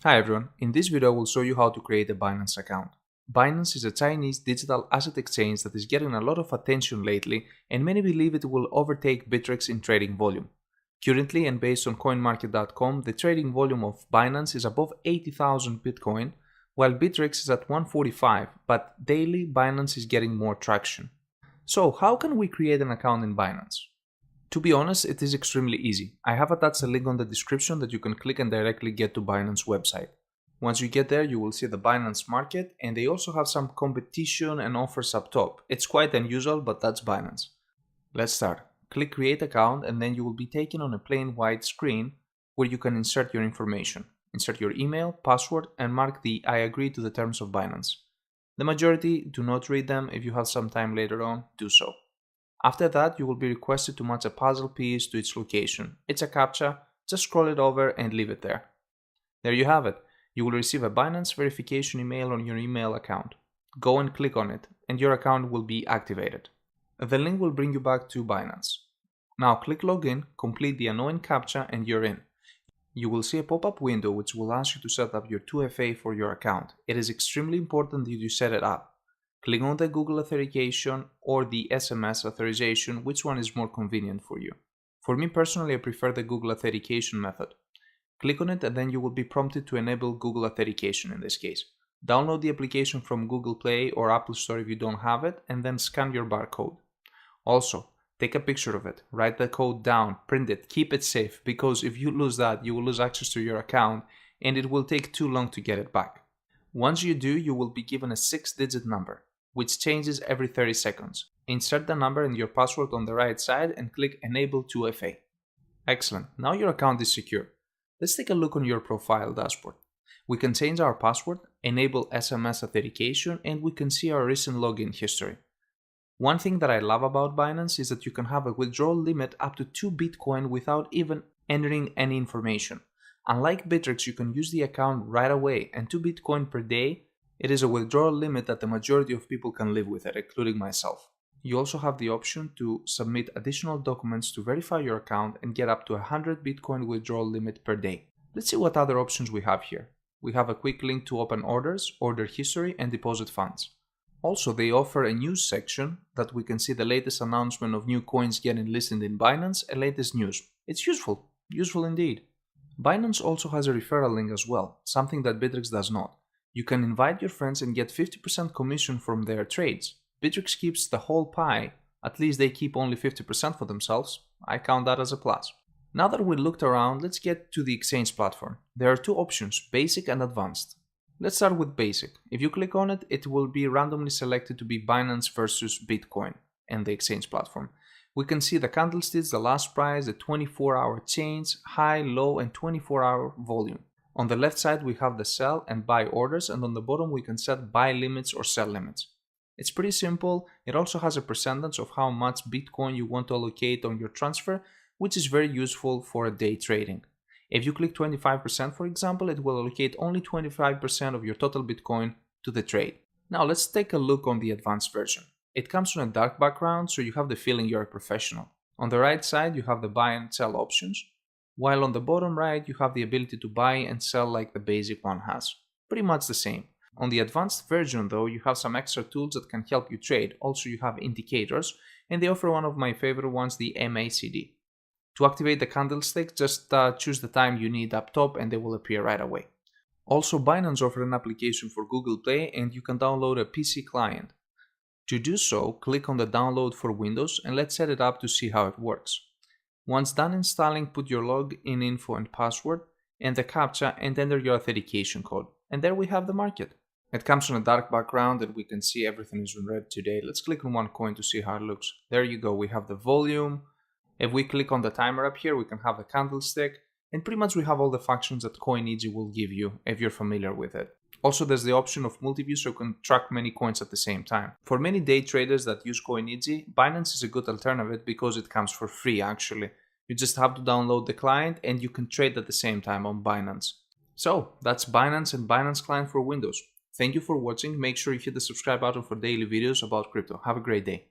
Hi everyone, in this video I will show you how to create a Binance account. Binance is a Chinese digital asset exchange that is getting a lot of attention lately and many believe it will overtake Bittrex in trading volume. Currently and based on coinmarket.com, the trading volume of Binance is above 80,000 Bitcoin, while Bittrex is at 145, but daily Binance is getting more traction. So how can we create an account in Binance? To be honest, it is extremely easy. I have attached a link on the description that you can click and directly get to Binance website. Once you get there, you will see the Binance market and they also have some competition and offers up top. It's quite unusual, but that's Binance. Let's start. Click create account and then you will be taken on a plain white screen where you can insert your information. Insert your email, password and mark the I agree to the terms of Binance. The majority do not read them. If you have some time later on, do so. After that, you will be requested to match a puzzle piece to its location. It's a CAPTCHA, just scroll it over and leave it there. There you have it. You will receive a Binance verification email on your email account. Go and click on it, and your account will be activated. The link will bring you back to Binance. Now click login, complete the annoying CAPTCHA, and you're in. You will see a pop-up window which will ask you to set up your 2FA for your account. It is extremely important that you set it up. Click on the Google authentication or the SMS authorization, which one is more convenient for you. For me personally, I prefer the Google authentication method. Click on it and then you will be prompted to enable Google authentication in this case. Download the application from Google Play or Apple Store if you don't have it and then scan your barcode. Also, take a picture of it, write the code down, print it, keep it safe because if you lose that, you will lose access to your account and it will take too long to get it back. Once you do, you will be given a 6-digit number, which changes every 30 seconds. Insert the number and your password on the right side and click Enable 2FA. Excellent, now your account is secure. Let's take a look on your profile dashboard. We can change our password, enable SMS authentication, and we can see our recent login history. One thing that I love about Binance is that you can have a withdrawal limit up to 2 Bitcoin without even entering any information. Unlike Bittrex, you can use the account right away, and 2 Bitcoin per day, it is a withdrawal limit that the majority of people can live with it, including myself. You also have the option to submit additional documents to verify your account and get up to 100 Bitcoin withdrawal limit per day. Let's see what other options we have here. We have a quick link to open orders, order history, and deposit funds. Also, they offer a news section that we can see the latest announcement of new coins getting listed in Binance and latest news. It's useful indeed. Binance also has a referral link as well, something that Bittrex does not. You can invite your friends and get 50% commission from their trades. Bittrex keeps the whole pie, at least they keep only 50% for themselves. I count that as a plus. Now that we looked around, let's get to the exchange platform. There are two options, basic and advanced. Let's start with basic. If you click on it, it will be randomly selected to be Binance versus Bitcoin and the exchange platform. We can see the candlesticks, the last price, the 24-hour change, high, low, and 24-hour volume. On the left side, we have the sell and buy orders, and on the bottom, we can set buy limits or sell limits. It's pretty simple. It also has a percentage of how much Bitcoin you want to allocate on your transfer, which is very useful for day trading. If you click 25%, for example, it will allocate only 25% of your total Bitcoin to the trade. Now let's take a look on the advanced version. It comes on a dark background, so you have the feeling you're a professional. On the right side, you have the buy and sell options, while on the bottom right, you have the ability to buy and sell like the basic one has. Pretty much the same. On the advanced version though, you have some extra tools that can help you trade. Also, you have indicators, and they offer one of my favorite ones, the MACD. To activate the candlestick, just choose the time you need up top and they will appear right away. Also, Binance offers an application for Google Play and you can download a PC client. To do so, click on the download for Windows and let's set it up to see how it works. Once done installing, put your login info and password and the CAPTCHA and enter your authentication code. And there we have the market. It comes on a dark background and we can see everything is in red today. Let's click on one coin to see how it looks. There you go, we have the volume. If we click on the timer up here, we can have the candlestick, and pretty much we have all the functions that CoinEasy will give you if you're familiar with it. Also, there's the option of multi-view so you can track many coins at the same time. For many day traders that use CoinEasy, Binance is a good alternative because it comes for free actually. You just have to download the client and you can trade at the same time on Binance. So, that's Binance and Binance Client for Windows. Thank you for watching. Make sure you hit the subscribe button for daily videos about crypto. Have a great day.